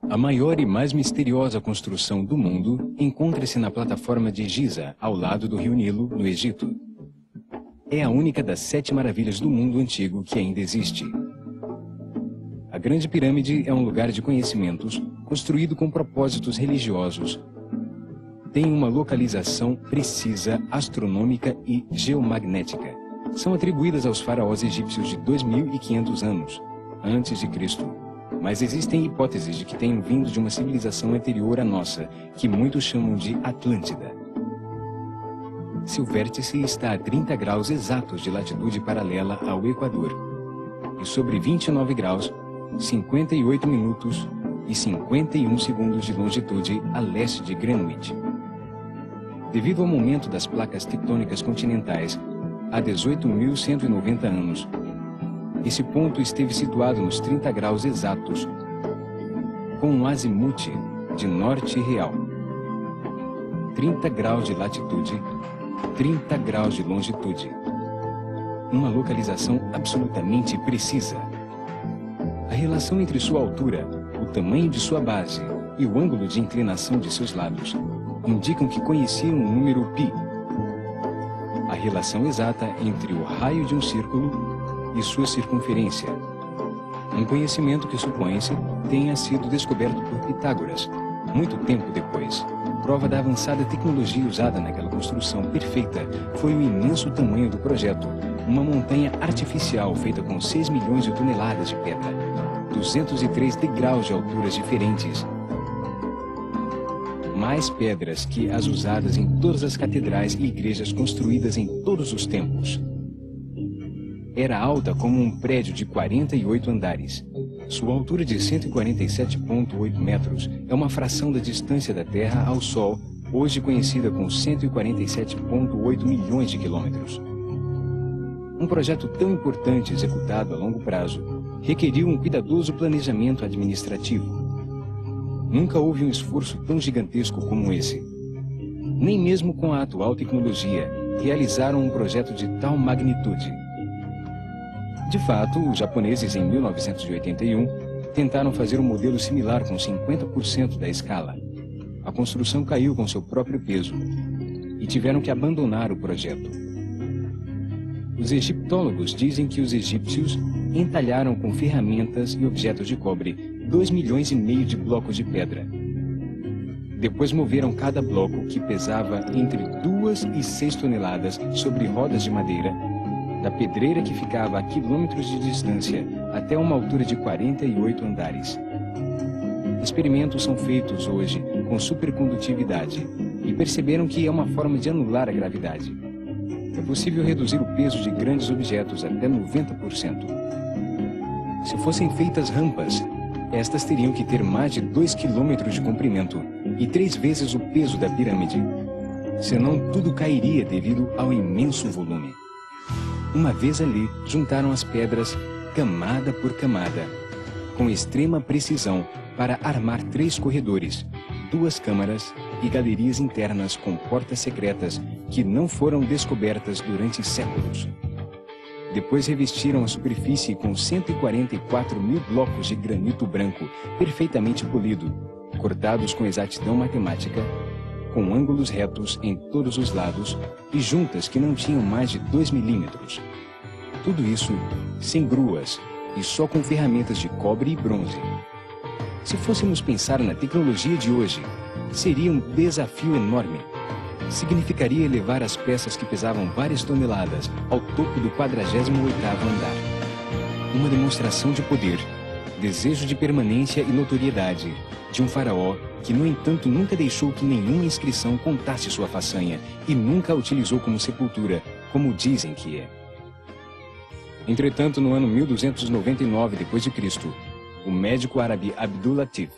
A maior e mais misteriosa construção do mundo encontra-se na plataforma de Giza, ao lado do rio Nilo, no Egito. É a única das 7 maravilhas do mundo antigo que ainda existe. A Grande Pirâmide é um lugar de conhecimentos, construído com propósitos religiosos. Tem uma localização precisa, astronômica e geomagnética. São atribuídas aos faraós egípcios de 2.500 anos antes de Cristo. Mas existem hipóteses de que tenham vindo de uma civilização anterior à nossa, que muitos chamam de Atlântida. Seu vértice está a 30 graus exatos de latitude paralela ao Equador e sobre 29 graus, 58 minutos e 51 segundos de longitude a leste de Greenwich. Devido ao momento das placas tectônicas continentais, há 18.190 anos, esse ponto esteve situado nos 30 graus exatos, com um azimute de norte real. 30 graus de latitude, 30 graus de longitude. Uma localização absolutamente precisa. A relação entre sua altura, o tamanho de sua base e o ângulo de inclinação de seus lados indicam que conheciam o número π. A relação exata entre o raio de um círculo e sua circunferência. Um conhecimento que supõe-se tenha sido descoberto por Pitágoras, muito tempo depois. Prova da avançada tecnologia usada naquela construção perfeita foi o imenso tamanho do projeto, uma montanha artificial feita com 6 milhões de toneladas de pedra, 203 degraus de alturas diferentes, mais pedras que as usadas em todas as catedrais e igrejas construídas em todos os tempos. Era alta como um prédio de 48 andares. Sua altura de 147,8 metros é uma fração da distância da Terra ao Sol, hoje conhecida com 147,8 milhões de quilômetros. Um projeto tão importante executado a longo prazo requeriu um cuidadoso planejamento administrativo. Nunca houve um esforço tão gigantesco como esse. Nem mesmo com a atual tecnologia realizaram um projeto de tal magnitude. De fato, os japoneses, em 1981, tentaram fazer um modelo similar com 50% da escala. A construção caiu com seu próprio peso e tiveram que abandonar o projeto. Os egiptólogos dizem que os egípcios entalharam com ferramentas e objetos de cobre 2,5 milhões de blocos de pedra. Depois moveram cada bloco, que pesava entre 2 e 6 toneladas, sobre rodas de madeira, da pedreira que ficava a quilômetros de distância até uma altura de 48 andares. Experimentos são feitos hoje com supercondutividade e perceberam que é uma forma de anular a gravidade. É possível reduzir o peso de grandes objetos até 90%. Se fossem feitas rampas, estas teriam que ter mais de 2 quilômetros de comprimento e 3 vezes o peso da pirâmide. Senão tudo cairia devido ao imenso volume. Uma vez ali, juntaram as pedras, camada por camada, com extrema precisão, para armar 3 corredores, 2 câmaras e galerias internas com portas secretas que não foram descobertas durante séculos. Depois revestiram a superfície com 144 mil blocos de granito branco, perfeitamente polido, cortados com exatidão matemática, com ângulos retos em todos os lados e juntas que não tinham mais de 2 milímetros. Tudo isso sem gruas e só com ferramentas de cobre e bronze. Se fôssemos pensar na tecnologia de hoje, seria um desafio enorme. Significaria elevar as peças que pesavam várias toneladas ao topo do 48º andar. Uma demonstração de poder, desejo de permanência e notoriedade de um faraó que, no entanto, nunca deixou que nenhuma inscrição contasse sua façanha e nunca a utilizou como sepultura, como dizem que é. Entretanto, no ano 1299 d.C., o médico árabe Abdul Latif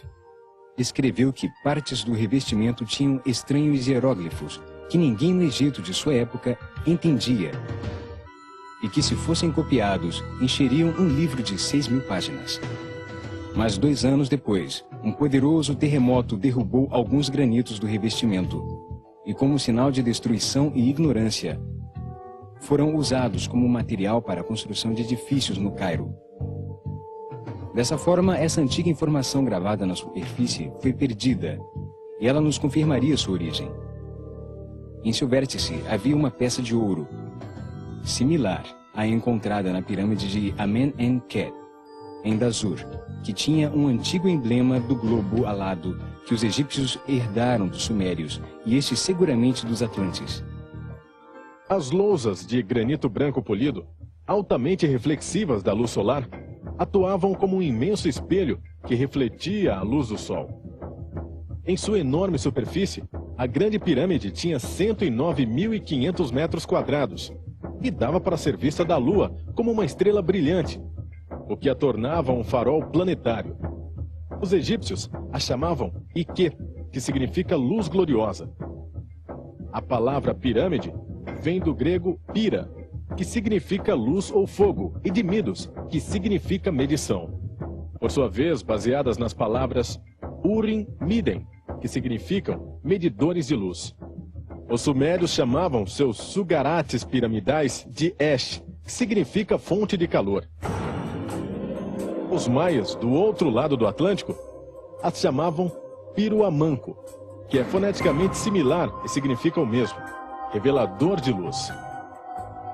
escreveu que partes do revestimento tinham estranhos hieróglifos que ninguém no Egito de sua época entendia e que, se fossem copiados, encheriam um livro de 6.000 páginas. Mas 2 anos depois, um poderoso terremoto derrubou alguns granitos do revestimento e, como sinal de destruição e ignorância, foram usados como material para a construção de edifícios no Cairo. Dessa forma, essa antiga informação gravada na superfície foi perdida, e ela nos confirmaria sua origem. Em seu vértice havia uma peça de ouro, similar à encontrada na pirâmide de Amen-en-Ket, em Dazur, que tinha um antigo emblema do globo alado que os egípcios herdaram dos sumérios e este seguramente dos atlantes. As lousas de granito branco polido, altamente reflexivas da luz solar, atuavam como um imenso espelho que refletia a luz do sol. Em sua enorme superfície, a Grande Pirâmide tinha 109.500 metros quadrados e dava para ser vista da Lua como uma estrela brilhante, o que a tornava um farol planetário. Os egípcios a chamavam Ike, que significa luz gloriosa. A palavra pirâmide vem do grego pira, que significa luz ou fogo, e de midos, que significa medição. Por sua vez, baseadas nas palavras Urim, Midem, que significam medidores de luz. Os sumérios chamavam seus sugarates piramidais de Esh, que significa fonte de calor. Os maias, do outro lado do Atlântico, as chamavam Piruamanco, que é foneticamente similar e significa o mesmo, revelador de luz.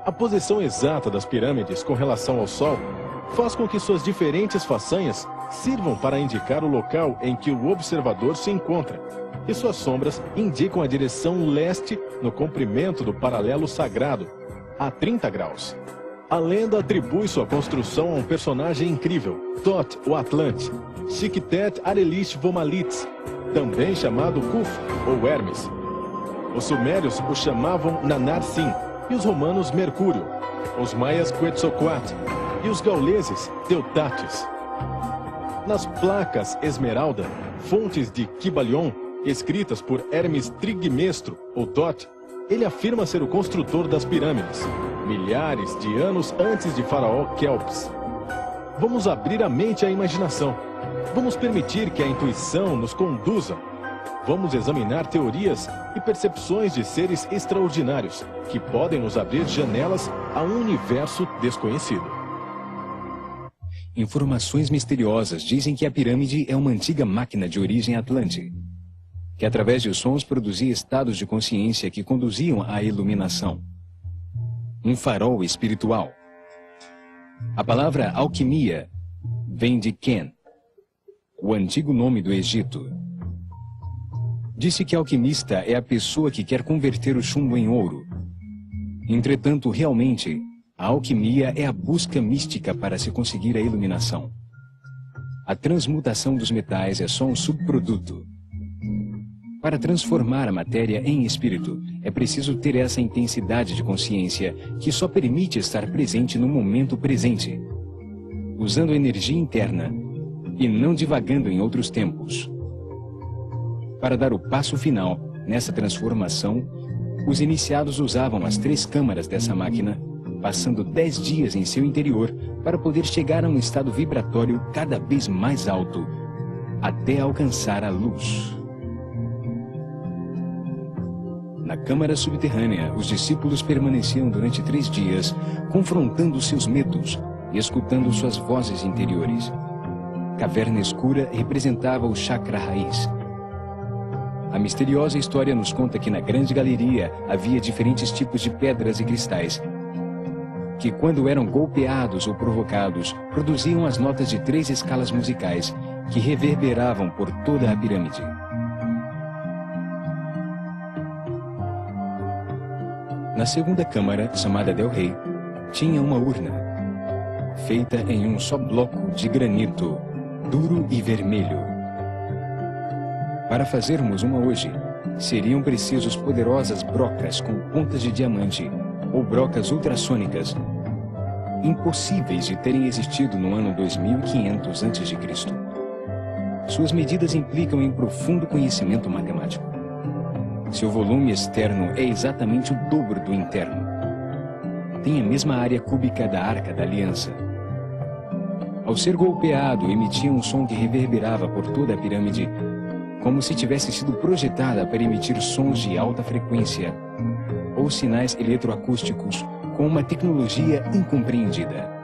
A posição exata das pirâmides com relação ao Sol faz com que suas diferentes façanhas sirvam para indicar o local em que o observador se encontra, e suas sombras indicam a direção leste no comprimento do paralelo sagrado, a 30 graus. A lenda atribui sua construção a um personagem incrível, Thoth, o Atlante, Shiktet Arelish Vomalitz, também chamado Kuf ou Hermes. Os sumérios o chamavam Nanar-Sin e os romanos Mercúrio, os maias Quetzalcoatl e os gauleses Teutates. Nas placas Esmeralda, fontes de Kybalion, escritas por Hermes Trismegistro ou Thoth, ele afirma ser o construtor das pirâmides, milhares de anos antes de Faraó Kelps. Vamos abrir a mente à imaginação. Vamos permitir que a intuição nos conduza. Vamos examinar teorias e percepções de seres extraordinários que podem nos abrir janelas a um universo desconhecido. Informações misteriosas dizem que a pirâmide é uma antiga máquina de origem atlante, que através de sons produzia estados de consciência que conduziam à iluminação. Um farol espiritual. A palavra alquimia vem de Ken, o antigo nome do Egito. Disse que alquimista é a pessoa que quer converter o chumbo em ouro. Entretanto, realmente, a alquimia é a busca mística para se conseguir a iluminação. A transmutação dos metais é só um subproduto. Para transformar a matéria em espírito, é preciso ter essa intensidade de consciência que só permite estar presente no momento presente, usando a energia interna e não divagando em outros tempos. Para dar o passo final nessa transformação, os iniciados usavam as 3 câmaras dessa máquina, passando 10 dias em seu interior para poder chegar a um estado vibratório cada vez mais alto, até alcançar a luz. Na câmara subterrânea, os discípulos permaneciam durante 3 dias, confrontando seus medos e escutando suas vozes interiores. Caverna escura representava o chakra raiz. A misteriosa história nos conta que na grande galeria havia diferentes tipos de pedras e cristais, que quando eram golpeados ou provocados, produziam as notas de 3 escalas musicais, que reverberavam por toda a pirâmide. Na segunda câmara, chamada Del Rey, tinha uma urna, feita em um só bloco de granito, duro e vermelho. Para fazermos uma hoje, seriam precisos poderosas brocas com pontas de diamante ou brocas ultrassônicas, impossíveis de terem existido no ano 2500 a.C. Suas medidas implicam em profundo conhecimento matemático. Seu volume externo é exatamente o dobro do interno. Tem a mesma área cúbica da Arca da Aliança. Ao ser golpeado, emitia um som que reverberava por toda a pirâmide, como se tivesse sido projetada para emitir sons de alta frequência ou sinais eletroacústicos com uma tecnologia incompreendida.